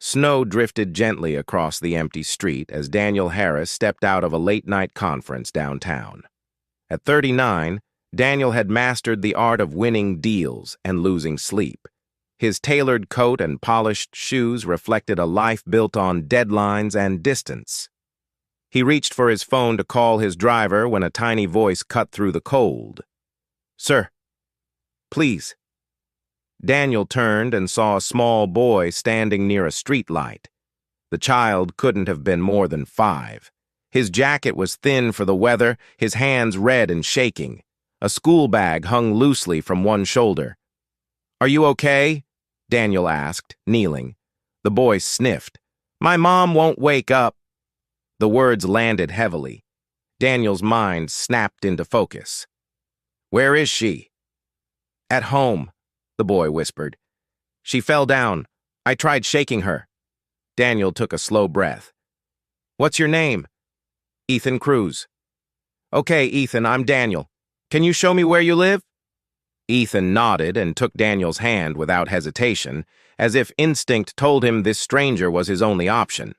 Snow drifted gently across the empty street as Daniel Harris stepped out of a late-night conference downtown. At 39, Daniel had mastered the art of winning deals and losing sleep. His tailored coat and polished shoes reflected a life built on deadlines and distance. He reached for his phone to call his driver when a tiny voice cut through the cold. "Sir, please." Daniel turned and saw a small boy standing near a street light. The child couldn't have been more than 5. His jacket was thin for the weather, his hands red and shaking. A school bag hung loosely from one shoulder. "Are you okay?" Daniel asked, kneeling. The boy sniffed. "My mom won't wake up." The words landed heavily. Daniel's mind snapped into focus. "Where is she?" "At home," the boy whispered. "She fell down. I tried shaking her." Daniel took a slow breath. "What's your name?" "Ethan Cruz." "Okay, Ethan, I'm Daniel. Can you show me where you live?" Ethan nodded and took Daniel's hand without hesitation, as if instinct told him this stranger was his only option.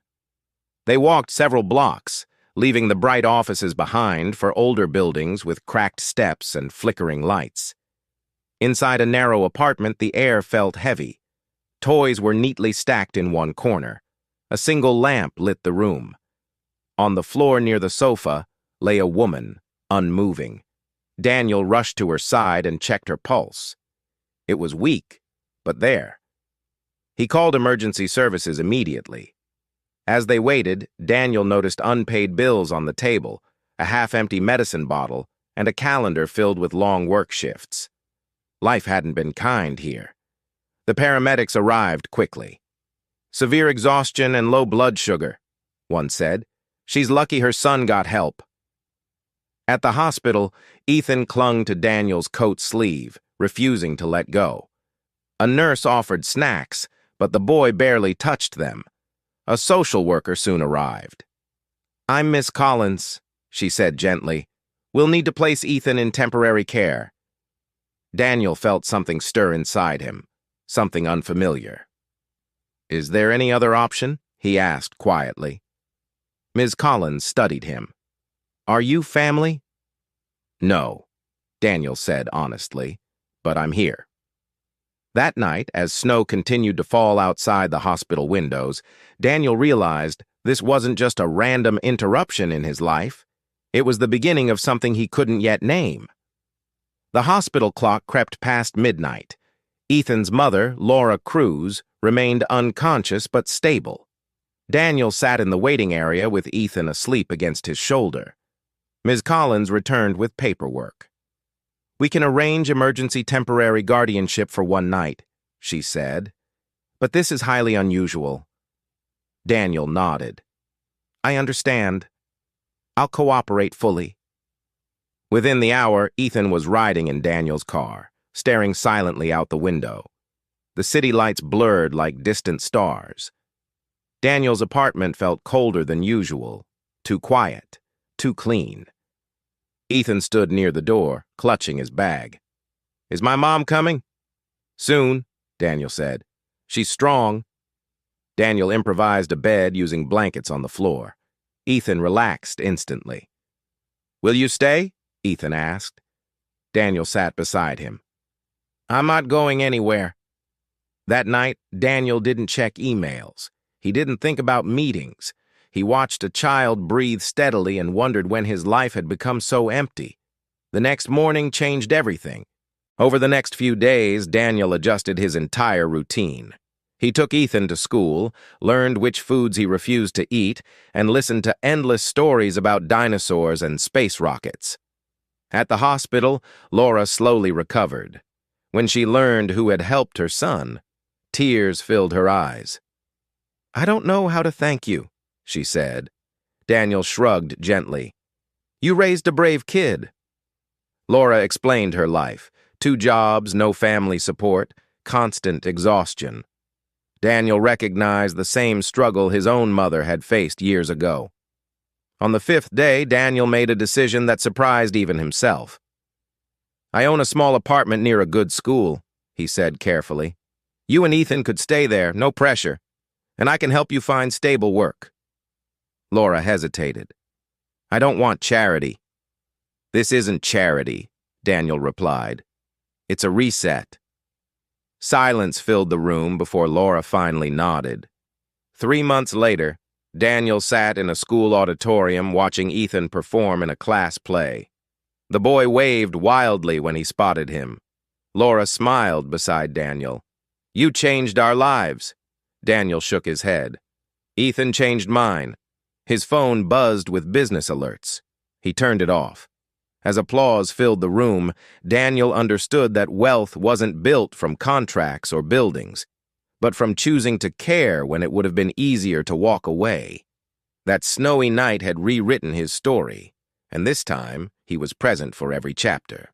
They walked several blocks, leaving the bright offices behind for older buildings with cracked steps and flickering lights. Inside a narrow apartment, the air felt heavy. Toys were neatly stacked in one corner. A single lamp lit the room. On the floor near the sofa lay a woman, unmoving. Daniel rushed to her side and checked her pulse. It was weak, but there. He called emergency services immediately. As they waited, Daniel noticed unpaid bills on the table, a half-empty medicine bottle, and a calendar filled with long work shifts. Life hadn't been kind here. The paramedics arrived quickly. "Severe exhaustion and low blood sugar," one said. "She's lucky her son got help." At the hospital, Ethan clung to Daniel's coat sleeve, refusing to let go. A nurse offered snacks, but the boy barely touched them. A social worker soon arrived. "I'm Miss Collins," she said gently. "We'll need to place Ethan in temporary care." Daniel felt something stir inside him, something unfamiliar. "Is there any other option?" he asked quietly. Ms. Collins studied him. "Are you family?" "No," Daniel said honestly, "but I'm here." That night, as snow continued to fall outside the hospital windows, Daniel realized this wasn't just a random interruption in his life. It was the beginning of something he couldn't yet name. The hospital clock crept past midnight. Ethan's mother, Laura Cruz, remained unconscious but stable. Daniel sat in the waiting area with Ethan asleep against his shoulder. Ms. Collins returned with paperwork. "We can arrange emergency temporary guardianship for one night," she said. "But this is highly unusual." Daniel nodded. "I understand. I'll cooperate fully." Within the hour, Ethan was riding in Daniel's car, staring silently out the window. The city lights blurred like distant stars. Daniel's apartment felt colder than usual, too quiet, too clean. Ethan stood near the door, clutching his bag. "Is my mom coming?" "Soon," Daniel said. "She's strong." Daniel improvised a bed using blankets on the floor. Ethan relaxed instantly. "Will you stay?" Ethan asked. Daniel sat beside him. "I'm not going anywhere." That night, Daniel didn't check emails. He didn't think about meetings. He watched a child breathe steadily and wondered when his life had become so empty. The next morning changed everything. Over the next few days, Daniel adjusted his entire routine. He took Ethan to school, learned which foods he refused to eat, and listened to endless stories about dinosaurs and space rockets. At the hospital, Laura slowly recovered. When she learned who had helped her son, tears filled her eyes. "I don't know how to thank you," she said. Daniel shrugged gently. "You raised a brave kid." Laura explained her life. 2 jobs, no family support, constant exhaustion. Daniel recognized the same struggle his own mother had faced years ago. On the 5th day, Daniel made a decision that surprised even himself. "I own a small apartment near a good school," he said carefully. "You and Ethan could stay there, no pressure. and I can help you find stable work. Laura hesitated. I don't want charity. This isn't charity, Daniel replied. It's a reset. Silence filled the room before Laura finally nodded. 3 months later, Daniel sat in a school auditorium watching Ethan perform in a class play. The boy waved wildly when he spotted him. Laura smiled beside Daniel. You changed our lives. Daniel shook his head. Ethan changed mine. His phone buzzed with business alerts. He turned it off. As applause filled the room, Daniel understood that wealth wasn't built from contracts or buildings, but from choosing to care when it would have been easier to walk away. That snowy night had rewritten his story, and this time he was present for every chapter.